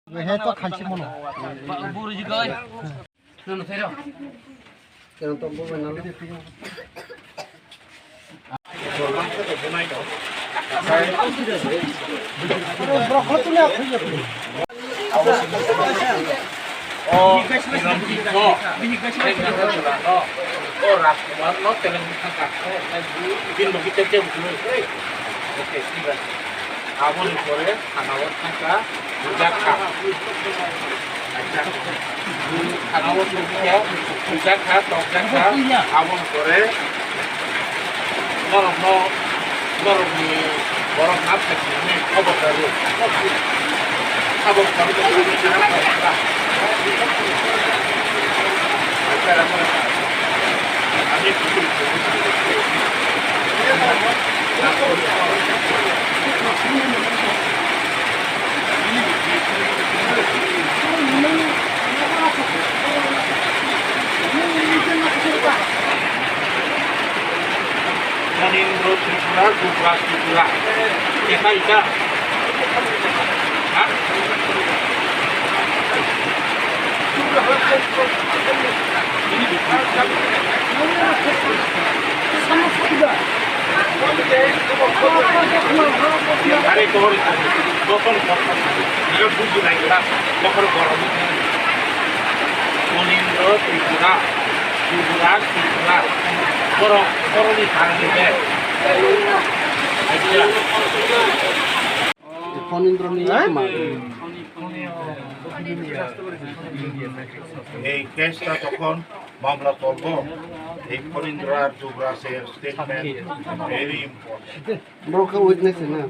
হে তো খাইছি মনে বুড়ি গই না না ফেরো কেন তো বলবেন না রাজকুমার ন তেলেঙ্গু থাকা দিন মুখিতে ওকে ঠিক আছে আবল করে খানাও থাকা পূজা খা আচ্ছা খানাও পূজা খা তবজা খা আবল করে গরমনি গরম না থাকলে খবর দাঁড়িয়ে খবর আমি Manindro Tripura, Dubra Tripura. Kita ika. Hah? Hari kau dokon dokon. Dia bujuk lagi lah. Dokon koram. Manindro Tripura, Dubra Tripura. Koroni thangni be. Phanindra নিয়ে এই কেসটা তখন মামলা করব এই ফণীন্দ্র আর যুবরাজের statement very important broker witness না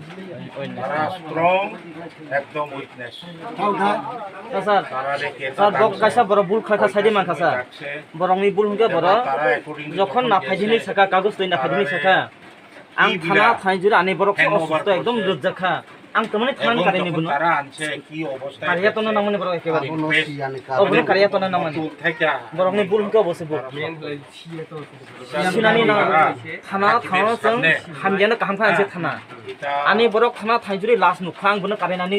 তারা স্ট্রং একদম উইটনেস স্যার স্যার বক কাইসা বড় বুল খাখা সাইডে মানখাসা বরংনি বুল হুকে বড় যখন না ফাইদিনি সাকা কাগজ তৈ না ফাইদিনি সাকা আং থানা থাইজুর আনি বড় অসুস্থ একদম লজ্জাখা আং তমনে থান কারেনি বুনো তারা আনছে কি অবস্থা কারিয়া তনা নামনে বড় একেবারে ওবনে কারিয়া তনা নামনে বরংনি বুল হুকে বসে বুক সিনানি না থানা থানা जों हामजानो गाहाम खानसे थाना आनि बरक थाना थाइजुरि लास नुखा आं बनो कारेनानि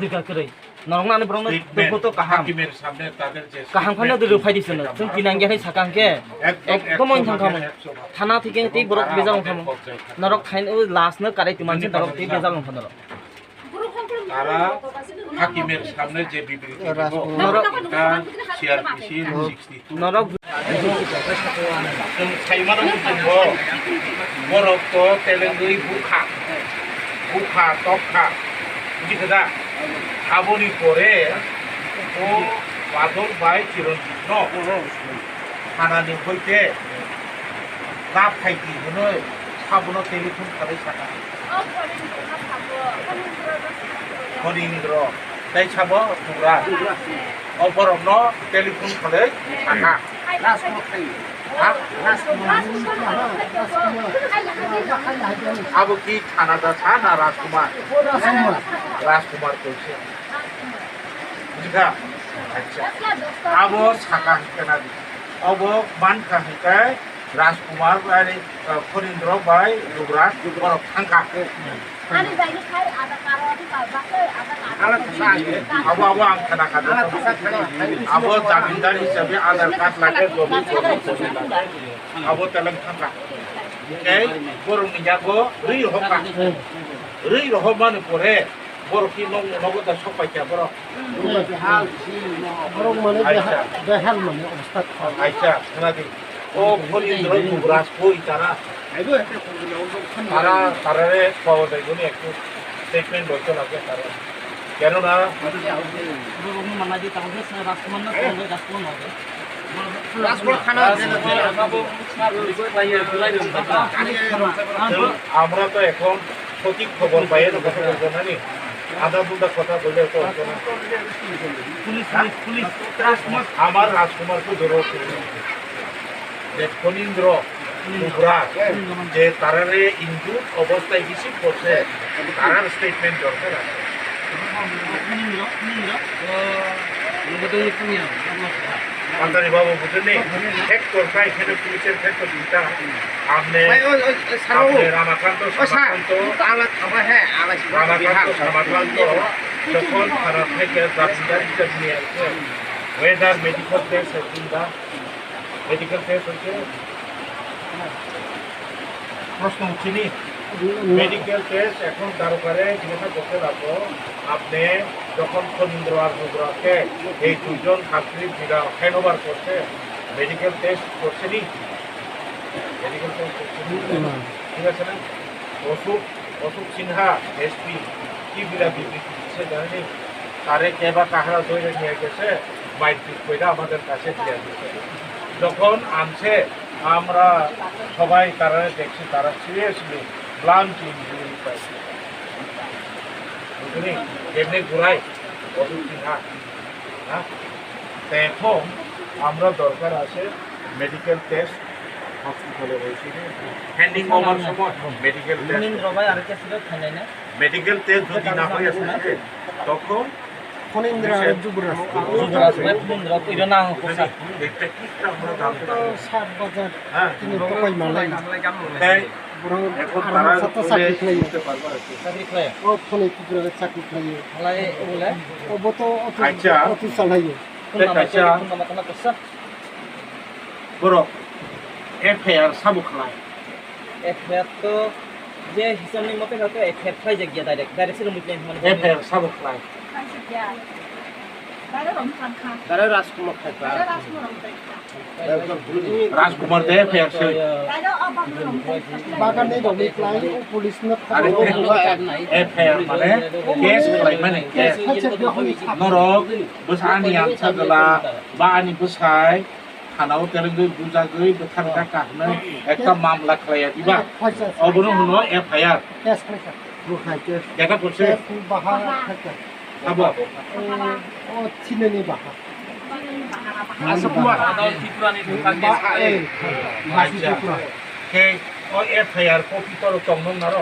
दिगा करै नरंनानि बरंनो दोफोतो गाहाम হাকিমের সামনে তাদের যে गाहाम खानो दिलु फाइदिसनो जों किनांगे साकांके एकदम मन थांखाम थाना थिके ति बरक बेजां खाम नरक थाइन लास न कारै तिमानसे नरक ति बेजां खाम नरक তারা হাকিমের সামনে যে বিবৃতি এটা সিআরপিসি 62 नरक जों साइमानो बुंदो बरक तो तेलेंगुइ बुखा तखा बुझिखदा आबनि परे ও বাদল বাই চিরঞ্জিত থানানি হইতে লাভ খাইতি হনো সাবনো টেলিফোন খাবে সাকা ফণীন্দ্র তাই ছাব তোমরা অপরগ্ন টেলিফোন খাবে সাকা আবো কি থানা দাছা না রাজকুমার কইছে বুঝা আচ্ছা আবো সাকা হিকানা আবো মান কাহিকায় রাজকুমার বাই ফণীন্দ্র বাই যুবরাজ বড় thangka Ani bayi kai ada karo di bagai ada karo. আবো আং খানা খাদা আবো জামিনদার হিসাবে আধার কার্ড লাগে জমি আবো তেলেং থাঙ্কা এই গরম নিয়াগো রই হকা রই রহমান পরে বড় কি নগদা সপাইকা বড় বরং মানে বেহাল মানে অবস্থা আচ্ছা শোনাদি ও ফণীন্দ্র যুবরাজ কই তারা তারারে পাওয়া যায় বলে একটু স্টেটমেন্ট বলতে লাগে তারা কেননা মানাজি তাহলে রাজকুমার না রাজকুমার হবে রাজপুর থানা আমরা তো এখন সঠিক খবর পাইয়ে কথা বলবো না নি আধা দুটা কথা বলে তো পুলিশ আমার রাজকুমারকে ধরো যে ফণীন্দ্র যুবরাজ যে তারারে ইনজুর অবস্থায় রিসিভ করছে তারার স্টেটমেন্ট দরকার আছে Antari babu butuh sektor kai kena puliser sektor kita. Amne Ramakanto Ramakanto যখন তারা থেকে জামিনদার হিসেবে নিয়ে আসছে ওয়েদার মেডিকেল টেস্ট কিংবা মেডিকেল টেস্ট হচ্ছে প্রশ্ন উঠিনি মেডিকেল টেস্ট এখন দরকারে জিজ্ঞাসা করতে লাগবো আপনি যখন খনীন্দ্র আর নুগ্রাকে এই দুজন ছাত্রী যেটা হ্যান্ডওভার করছে মেডিকেল টেস্ট করছেনি মেডিকেল টেস্ট করছেনি ঠিক আছে না অশোক সিনহা এসপি কি বিরা বিবৃতি দিচ্ছে জানেনি তারে কে বা কাহারা ধরে নিয়ে গেছে মাইট্রিক কইরা আমাদের কাছে দিয়ে দিচ্ছে যখন আনছে আমরা সবাই তারা দেখছি তারা সিরিয়াসলি ব্লান্ট ইনজুরি পাইছে বুঝলি এমনি ঘুরাই অশোক সিনহা হ্যাঁ তো এখন আমরা দরকার আছে মেডিকেল টেস্ট হসপিটালে হয়েছে হ্যান্ডিং ওভার সময় মেডিকেল টেস্ট মুনিন্দ্র ভাই আর কে ছিল খাই না মেডিকেল টেস্ট যদি না হয়ে আসে তখন ফণীন্দ্র আর যুবরাজ যুবরাজ ভাই মুনিন্দ্র কইরা না হোসা এই টেকনিকটা আমরা জানতে পারি 7,000 হ্যাঁ তিনি কই মালাই তাই বরং এখন আর তারা সাথে চাকরি খাই দিতে পারবে আর কি। চাকরি করে ও ফোনে কি করে চাকরি খাই হালাই বলে ও বতো আচ্ছা। অত চালাই কোন নাম করছে বড় এফআইআর সাবুখলাই এফআইআর তো যে হিসাবনি মতে হয়তো এফআইআর ফাই জায়গা ডাইরেক্ট সিলো মুতলেন মানে এফআইআর সাবুখলাই তারা রাজকুমার খাতা রাজকুমার দে এফআইআর সে বাগানে দলি ক্লাই পুলিশ না আরে এফআইআর মানে কেস খাই মানে কেস নরক বসানি আনসাগলা বা আনি বসাই থানাও তেলেঙ্গু বুজাগৈ বখানটা কাহনে একটা মামলা খাইয়া দিবা অবনো হলো এফআইআর কেস খাইতা রুখাই কেস দেখা করছে বাহা খাইতা আবো ও চিনেনি বাহা আচ্ছা কুমার আচ্ছা কে ও এফআইআর কপি তো তংন নারো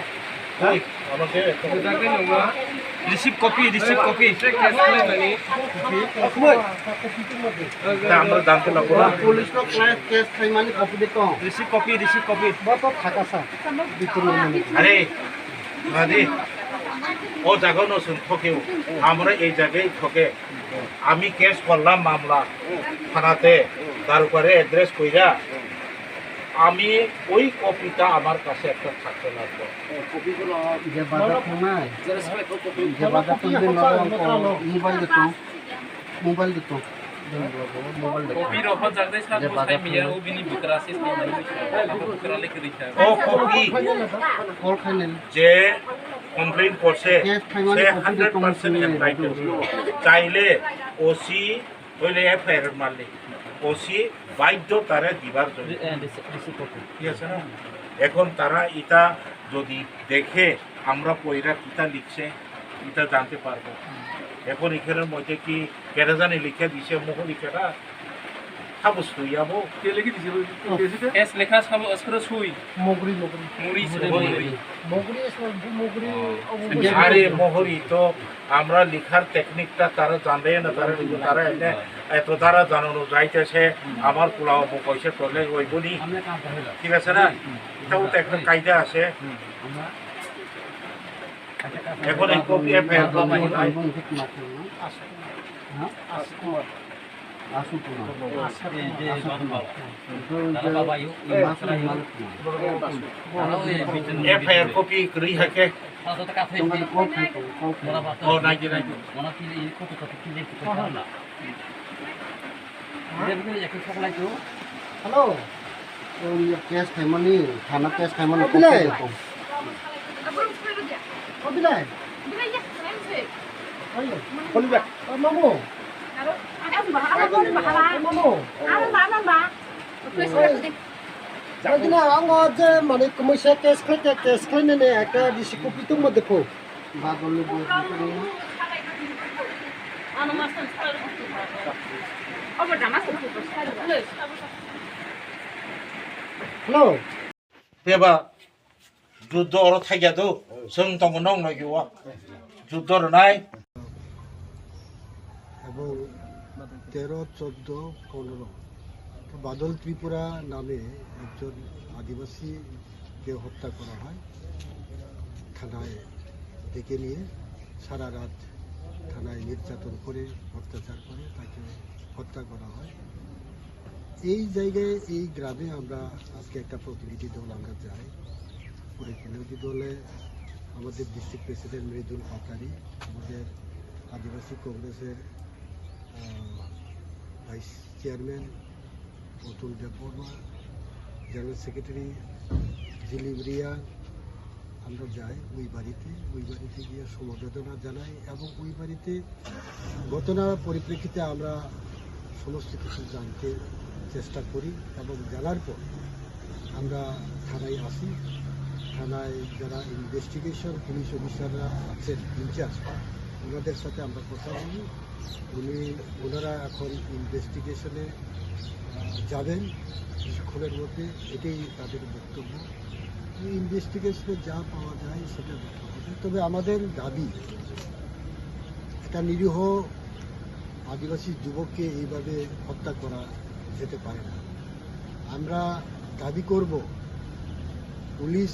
ওই আমাকে রিসিভ কপি আমরা জানতে লাগবো না পুলিশ নো ক্লাস কেস খাই মানে কপি দিত রিসিভ কপি বত থাকা সা ভিতর মানে আরে মাদি ও জায়গা নসুন ঠকেও আমরা এই জায়গায় ঠকে আমি কেস করলাম মামলা থানাতে তার উপরে অ্যাড্রেস কইরা আমি ওই কপিটা আমার কাছে একটা থাকতে লাগবে যে বাজার নাই যে বাজার তুলবে মোবাইল দিত Kopir apa jagdai saat saya miyar ubi ni bukrasis ni mari aku bukra lek dikha ও কপি কল খাইলেন যে কমপ্লেইন করছে কেস খাই মানে সে কপি দিত 100% এন্টাইটেল চাইলে ওসি হইলে এফআইআর মারলে ওসি বাধ্য তারা দিবার জন্য রিসিভ কপি ঠিক আছে না এখন তারা এটা যদি দেখে আমরা পয়রা কিতা লিখছে এটা জানতে পারবো এখন এখানের মধ্যে কি কেটে জানি লিখে দিছে মুখ লিখাটা সাবুস হইয়াবো es lekha sabu askara sui মগরি muri আরে মোহরি তো আমরা লিখার টেকনিকটা তারা জানে না তারা এনে এত তারা জানানো যাইতেছে আমার পোলাও পয়সা করলে ওই বলি ঠিক আছে না এটাও তো একটা কায়দা আছে এখন এই কপি এফআইআর এফআইআর কপি করি হাকে ও নাকি হ্যালো কেস খাই মানে থানা কেস খাই মানে কপি দিত কপি নাই কলিবা মামু না আঙ্গ যে মানে কমিশে কেস খাইনে নে একটা ডিসি কপি তো মধ্যে দেখো বাগলে বই করে হ্যালো দেবা যুদ্ধ অর থাইয়া তো जों दङ नं नगिवा যুদ্ধ নাই এবং 13, 14, 15 বাদল ত্রিপুরা নামে একজন আদিবাসীকে হত্যা করা হয় থানায় ডেকে নিয়ে সারা রাত থানায় নির্যাতন করে অত্যাচার করে তাকে হত্যা করা হয়। এই জায়গায় এই গ্রামে আমরা আজকে একটা প্রতিনিধি দল আমরা যাই। প্রতিনিধি দলে আমাদের ডিস্ট্রিক্ট প্রেসিডেন্ট মৃদুল পাতারি, আমাদের আদিবাসী কংগ্রেসের vice chairman Atul Debbarma, general secretary Jilim Riya, আমরা যাই ওই বাড়িতে গিয়ে সমবেদনা জানাই এবং ওই বাড়িতে ঘটনার পরিপ্রেক্ষিতে আমরা সমস্ত কিছু জানতে চেষ্টা করি এবং জানার পর আমরা থানায় আসি। থানায় যারা ইনভেস্টিগেশন পুলিশ অফিসাররা আছেন ইনচার্জ, ওনাদের সাথে আমরা কথা বলি। ওনারা এখন ইনভেস্টিগেশনে যাবেন কিছুক্ষণের মধ্যে, এটাই তাদের বক্তব্য। ইনভেস্টিগেশনে যা পাওয়া যায় সেটা দেখা হবে। তবে আমাদের দাবি, একটা নিরীহ আদিবাসী যুবককে এইভাবে হত্যা করা যেতে পারে না। আমরা দাবি করব পুলিশ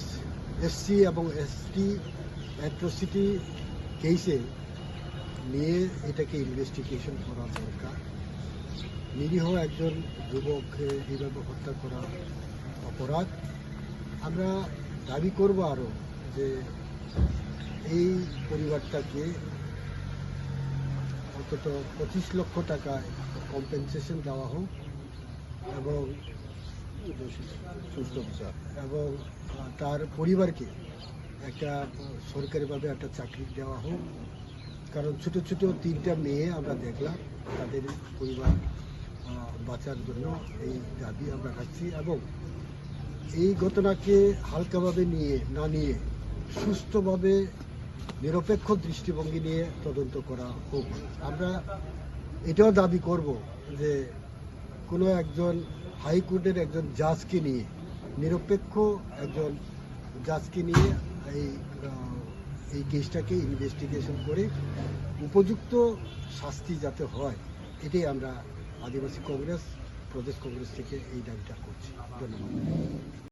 এসসি এবং এসটি অ্যাট্রোসিটি কেসে নিয়ে এটাকে ইনভেস্টিগেশন করা দরকার। নিরীহ একজন যুবককে এইভাবে হত্যা করা অপরাধ। আমরা দাবি করব আরও যে এই পরিবারটাকে অন্তত 25 লক্ষ টাকা কম্পেনসেশন দেওয়া হোক এবং সুস্থ বিচার, এবং তার পরিবারকে একটা সরকারিভাবে একটা চাকরি দেওয়া হোক। কারণ ছোট ছোট 3টা মেয়ে আমরা দেখলাম, তাদের পরিবার বাঁচার জন্য এই দাবি আমরা রাখছি এবং এই ঘটনাকে হালকাভাবে না নিয়ে সুস্থভাবে নিরপেক্ষ দৃষ্টিভঙ্গি নিয়ে তদন্ত করা হোক। আমরা এটাও দাবি করব যে কোনো একজন হাইকোর্টের একজন জাজকে নিয়ে, নিরপেক্ষ একজন জাজকে নিয়ে এই কেসটাকে ইনভেস্টিগেশন করে উপযুক্ত শাস্তি যাতে হয়, এটাই আমরা আদিবাসী কংগ্রেস প্রদেশ কংগ্রেস থেকে এই দাবিটা করছি। ধন্যবাদ।